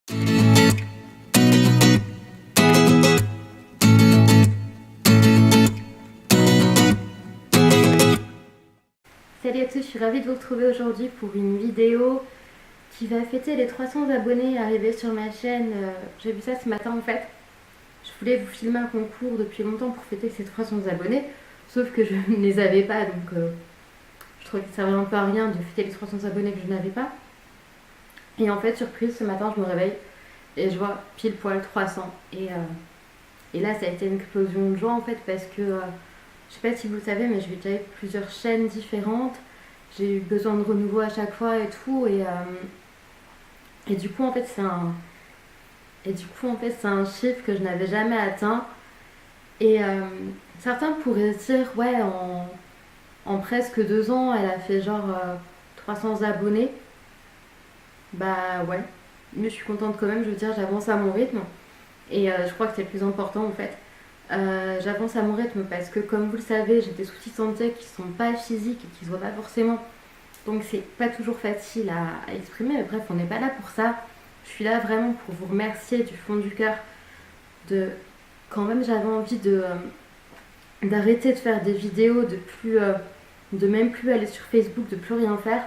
Salut à tous, je suis ravie de vous retrouver aujourd'hui pour une vidéo qui va fêter les 300 abonnés arrivés sur ma chaîne. J'ai vu ça ce matin en fait. Je voulais vous filmer un concours depuis longtemps pour fêter ces 300 abonnés, sauf que je ne les avais pas, donc je trouvais que ça servait un peu à rien de fêter les 300 abonnés que je n'avais pas. Et en fait, surprise, ce matin je me réveille et je vois pile poil 300. Et là ça a été une explosion de joie en fait parce que je sais pas si vous le savez, mais je vais déjà avec plusieurs chaînes différentes. J'ai eu besoin de renouveau à chaque fois et tout. Et du coup, en fait, c'est un chiffre que je n'avais jamais atteint. Et certains pourraient se dire, ouais, en presque 2 ans, elle a fait genre 300 abonnés. Bah ouais, mais je suis contente quand même, je veux dire, j'avance à mon rythme. Et je crois que c'est le plus important en fait. J'avance à mon rythme parce que comme vous le savez, j'ai des soucis de santé qui sont pas physiques et qui se voient pas forcément. Donc c'est pas toujours facile à exprimer, mais bref, on n'est pas là pour ça. Je suis là vraiment pour vous remercier du fond du cœur de quand même j'avais envie d'arrêter de faire des vidéos, de même plus aller sur Facebook, de plus rien faire.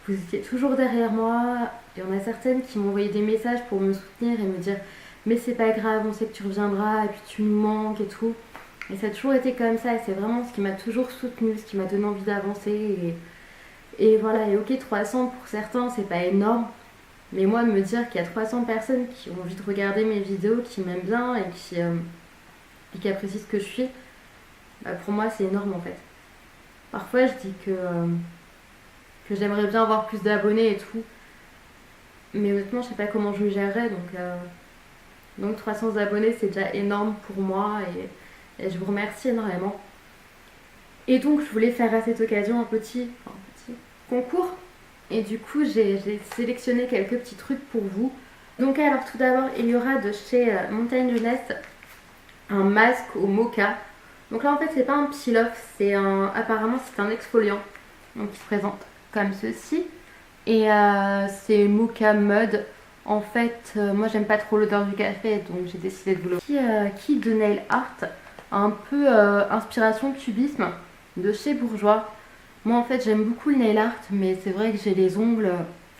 Vous étiez toujours derrière moi. Il y en a certaines qui m'ont envoyé des messages pour me soutenir et me dire mais c'est pas grave, on sait que tu reviendras et puis tu nous manques et tout. Et ça a toujours été comme ça et c'est vraiment ce qui m'a toujours soutenue, ce qui m'a donné envie d'avancer. Et voilà, et ok, 300 pour certains, c'est pas énorme. Mais moi, de me dire qu'il y a 300 personnes qui ont envie de regarder mes vidéos, qui m'aiment bien et qui apprécient ce que je suis, bah pour moi, c'est énorme en fait. Parfois, je dis que j'aimerais bien avoir plus d'abonnés et tout. Mais honnêtement, je sais pas comment je le gérerais, donc 300 abonnés, c'est déjà énorme pour moi et je vous remercie énormément. Et donc, je voulais faire à cette occasion un petit concours. Et du coup, j'ai sélectionné quelques petits trucs pour vous. Donc alors, tout d'abord, il y aura de chez Montagne Jeunesse un masque au mocha. Donc là, en fait, c'est pas un peel-off, apparemment, c'est un exfoliant. Donc, il se présente comme ceci. Et c'est mocha mud. En fait, moi j'aime pas trop l'odeur du café, donc j'ai décidé de vous le Kit de Nail Art, un peu inspiration cubisme de chez Bourjois. Moi en fait j'aime beaucoup le nail art, mais c'est vrai que j'ai les ongles,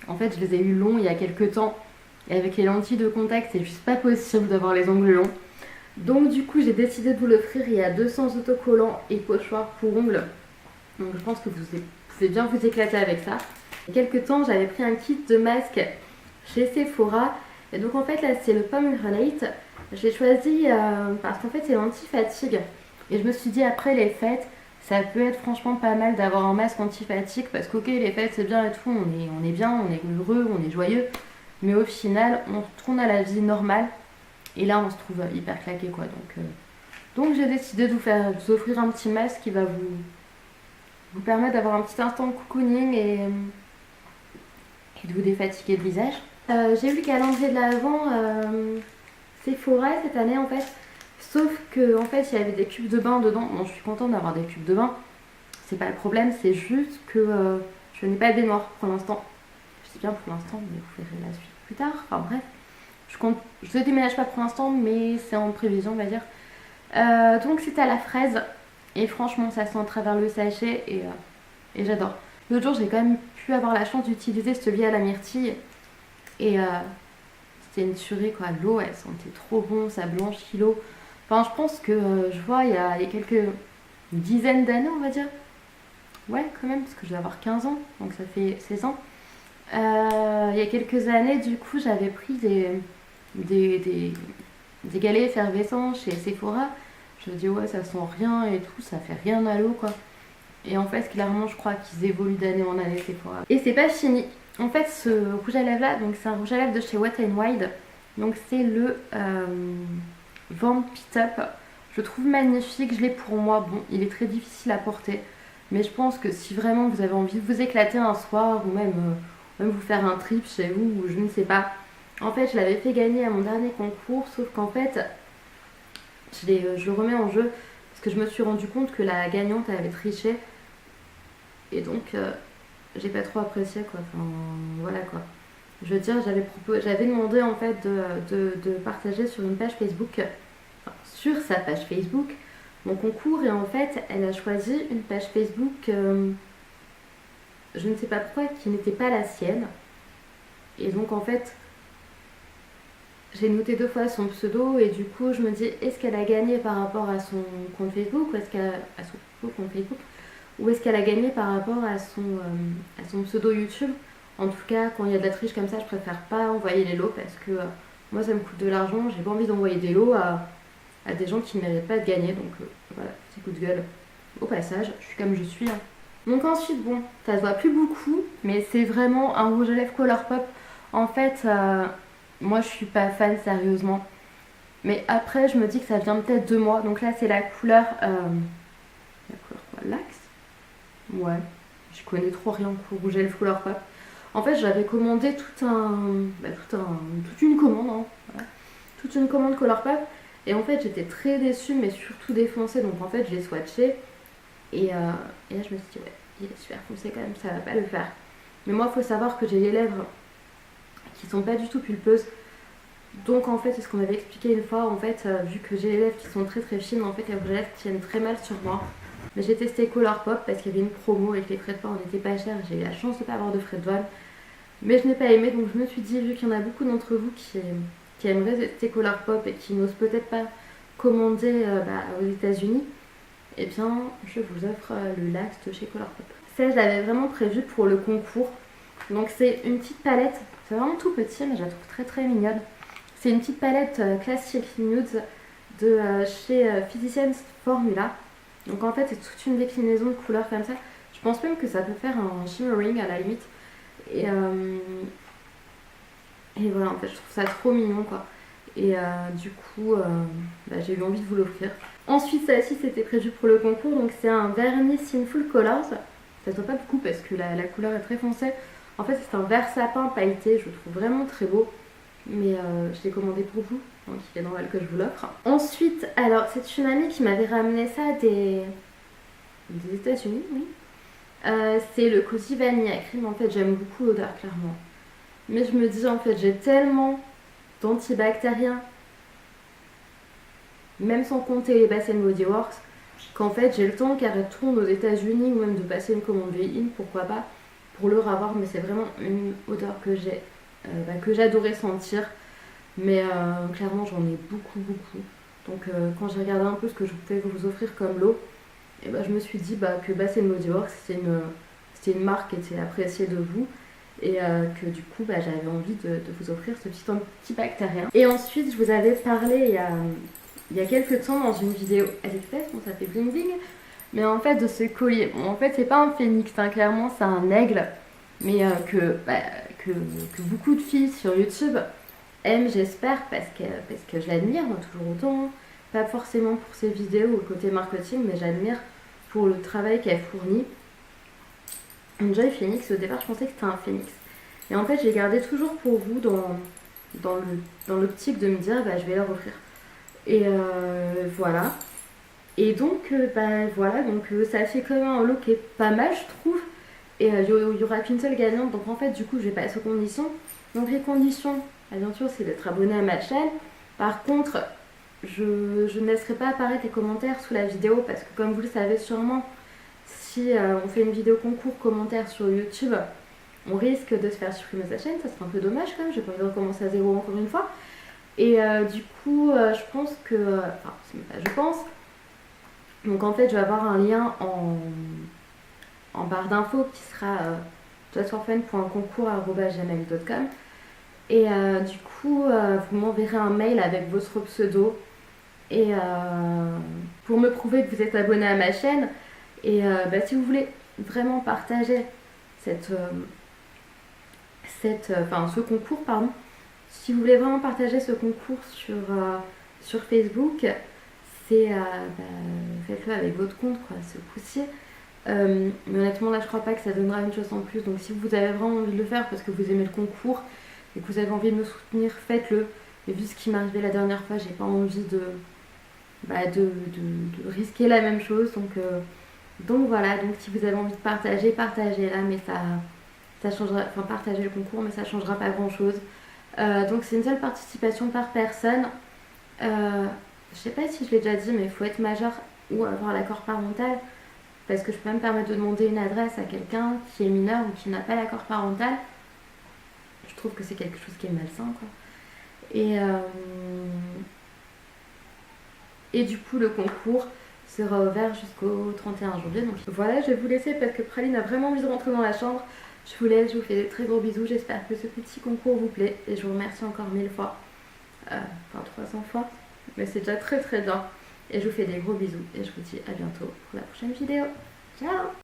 en fait je les ai eu longs il y a quelques temps, et avec les lentilles de contact c'est juste pas possible d'avoir les ongles longs. Donc du coup j'ai décidé de vous l'offrir, il y a 200 autocollants et pochoirs pour ongles, donc je pense que vous pouvez bien vous éclater avec ça. Il y a quelques temps j'avais pris un kit de masques chez Sephora et donc en fait là c'est le Pomegranate. J'ai choisi parce qu'en fait c'est l'anti-fatigue et je me suis dit après les fêtes ça peut être franchement pas mal d'avoir un masque anti-fatigue parce qu'ok les fêtes c'est bien et tout, on est bien, on est heureux, on est joyeux, mais au final on retourne à la vie normale et là on se trouve hyper claqué quoi. Donc j'ai décidé de vous offrir un petit masque qui va vous permettre d'avoir un petit instant de cocooning et de vous défatiguer le visage. J'ai eu le calendrier de l'Avent Sephora cette année en fait, sauf que en fait il y avait des cubes de bain dedans. Bon, je suis contente d'avoir des cubes de bain, c'est pas le problème, c'est juste que je n'ai pas de baignoire pour l'instant. Je dis bien pour l'instant, mais vous verrez la suite plus tard. Enfin bref, je ne déménage pas pour l'instant, mais c'est en prévision on va dire. Donc c'est à la fraise et franchement ça sent à travers le sachet et j'adore. L'autre jour j'ai quand même pu avoir la chance d'utiliser celui à la myrtille. Et c'était une tuerie quoi, l'eau elle sentait trop bon, ça blanchit l'eau. Enfin je pense que je vois il y a quelques dizaines d'années on va dire. Ouais quand même parce que je vais avoir 15 ans, donc ça fait 16 ans. Il y a quelques années du coup j'avais pris des galets effervescents chez Sephora. Je me dis ouais ça sent rien et tout, ça fait rien à l'eau quoi. Et en fait clairement je crois qu'ils évoluent d'année en année Sephora. Et c'est pas fini. En fait, ce rouge à lèvres là, donc c'est un rouge à lèvres de chez Wet n Wild. Donc c'est le Vamp It Up. Je le trouve magnifique, je l'ai pour moi. Bon, il est très difficile à porter, mais je pense que si vraiment vous avez envie de vous éclater un soir ou même vous faire un trip chez vous ou je ne sais pas. En fait, je l'avais fait gagner à mon dernier concours, sauf qu'en fait, je le remets en jeu parce que je me suis rendu compte que la gagnante avait triché et donc j'ai pas trop apprécié quoi, enfin voilà quoi. Je veux dire, j'avais demandé en fait de partager sur une page Facebook, enfin, sur sa page Facebook, mon concours et en fait, elle a choisi une page Facebook, je ne sais pas pourquoi, qui n'était pas la sienne. Et donc en fait, j'ai noté 2 fois son pseudo et du coup, je me dis, est-ce qu'elle a gagné par rapport à son compte Facebook ou est-ce qu'elle a, à son faux compte Facebook ou est-ce qu'elle a gagné par rapport à son pseudo YouTube. En tout cas, quand il y a de la triche comme ça, je préfère pas envoyer les lots parce que moi, ça me coûte de l'argent. J'ai pas envie d'envoyer des lots à des gens qui ne méritent pas de gagner. Donc voilà, petit coup de gueule au passage. Je suis comme je suis, hein. Donc ensuite, bon, ça se voit plus beaucoup, mais c'est vraiment un rouge à lèvres Colourpop. En fait, moi, je suis pas fan sérieusement. Mais après, je me dis que ça vient peut-être de moi. Donc là, c'est la couleur quoi, L'axe. Ouais, je connais trop rien pour rouge à lèvres Colourpop. En fait, j'avais commandé toute une commande, hein, voilà. Toute une commande Colourpop. Et en fait, j'étais très déçue, mais surtout défoncée. Donc en fait, j'ai swatché. Et là, je me suis dit, ouais, il est super foncé quand même, ça va pas le faire. Mais moi, il faut savoir que j'ai les lèvres qui sont pas du tout pulpeuses. Donc en fait, c'est ce qu'on m'avait expliqué une fois. En fait, vu que j'ai les lèvres qui sont très très fines, en fait, les rouges à lèvres tiennent très mal sur moi. Mais j'ai testé Colourpop parce qu'il y avait une promo et que les frais de port n'étaient pas chers. J'ai eu la chance de ne pas avoir de frais de douane. Mais je n'ai pas aimé, donc je me suis dit, vu qu'il y en a beaucoup d'entre vous qui aimeraient tester Colourpop et qui n'osent peut-être pas commander aux États-Unis, eh bien, je vous offre le Lax de chez Colourpop. Ça, je l'avais vraiment prévu pour le concours. Donc c'est une petite palette, c'est vraiment tout petit, mais je la trouve très très mignonne. C'est une petite palette classique nude de chez Physicians Formula. Donc en fait, c'est toute une déclinaison de couleurs comme ça. Je pense même que ça peut faire un shimmering à la limite. Et, et voilà, en fait, je trouve ça trop mignon quoi. Et du coup, j'ai eu envie de vous l'offrir. Ensuite, ça aussi, c'était prévu pour le concours. Donc c'est un vernis Sinful Colors. Ça se voit pas beaucoup parce que la couleur est très foncée. En fait, c'est un vert sapin pailleté. Je le trouve vraiment très beau. Mais je l'ai commandé pour vous, donc il est normal que je vous l'offre. Ensuite, alors c'est une amie qui m'avait ramené ça des États-Unis, oui. C'est le Cozy Vanilla Cream. En fait, j'aime beaucoup l'odeur, clairement. Mais je me dis, en fait, j'ai tellement d'antibactériens, même sans compter les Bath Body Works, qu'en fait, j'ai le temps qu'elle retourne aux États-Unis ou même de passer une commande VIN, pourquoi pas, pour le revoir. Mais c'est vraiment une odeur que j'adorais sentir. Mais clairement, j'en ai beaucoup, beaucoup. Donc, quand j'ai regardé un peu ce que je pouvais vous offrir comme lot, et je me suis dit que Bath Body Works, c'était une marque qui était appréciée de vous. Et que du coup, j'avais envie de vous offrir ce petit antibactérien. Et ensuite, je vous avais parlé il y a quelques temps dans une vidéo AliExpress, bon, ça fait bling bling, mais en fait, de ce collier. Bon, en fait, c'est pas un phénix, hein, clairement, c'est un aigle, mais que beaucoup de filles sur YouTube aiment, j'espère, parce que je l'admire, moi, toujours autant. Pas forcément pour ses vidéos ou le côté marketing, mais j'admire pour le travail qu'elle fournit. Une Joy Phoenix, au départ, je pensais que c'était un phénix. Et en fait, j'ai gardé toujours pour vous dans l'optique de me dire, je vais leur offrir. Et voilà. Et donc, voilà, donc ça fait quand même un lot qui est pas mal, je trouve. Et il y aura qu'une seule gagnante, donc en fait, du coup, je vais passer aux conditions. Donc, les conditions, bien sûr, c'est d'être abonné à ma chaîne. Par contre, je ne laisserai pas apparaître les commentaires sous la vidéo parce que, comme vous le savez sûrement, si on fait une vidéo concours commentaire sur YouTube, on risque de se faire supprimer sa chaîne. Ça serait un peu dommage quand même, j'ai pas envie de recommencer à zéro encore une fois. Et du coup, je pense que... Enfin, c'est même pas je pense. Donc en fait, je vais avoir un lien en barre d'infos qui sera justforfun.concours@gmail.com. Et du coup, vous m'enverrez un mail avec votre pseudo et pour me prouver que vous êtes abonné à ma chaîne. Et si vous voulez vraiment partager ce concours, pardon, si vous voulez vraiment partager ce concours sur Facebook, faites-le avec votre compte, quoi, ce coup-ci. Mais honnêtement, là, je crois pas que ça donnera une chose en plus. Donc, si vous avez vraiment envie de le faire parce que vous aimez le concours et que vous avez envie de me soutenir, faites-le. Mais vu ce qui m'est arrivé la dernière fois, j'ai pas envie de risquer la même chose. Donc voilà, donc si vous avez envie de partager, partagez-la, mais ça ça changera, enfin partager le concours, mais ça changera pas grand chose. Donc c'est une seule participation par personne. Je sais pas si je l'ai déjà dit, mais il faut être majeur ou avoir l'accord parental. Parce que je peux même me permettre de demander une adresse à quelqu'un qui est mineur ou qui n'a pas l'accord parental. Je trouve que c'est quelque chose qui est malsain, quoi. Et du coup, le concours sera ouvert jusqu'au 31 janvier. Donc voilà, je vais vous laisser parce que Praline a vraiment envie de rentrer dans la chambre. Je vous laisse, je vous fais des très gros bisous. J'espère que ce petit concours vous plaît. Et je vous remercie encore 1000 fois. Enfin 300 fois. Mais c'est déjà très très bien. Et je vous fais des gros bisous. Et je vous dis à bientôt pour la prochaine vidéo. Ciao!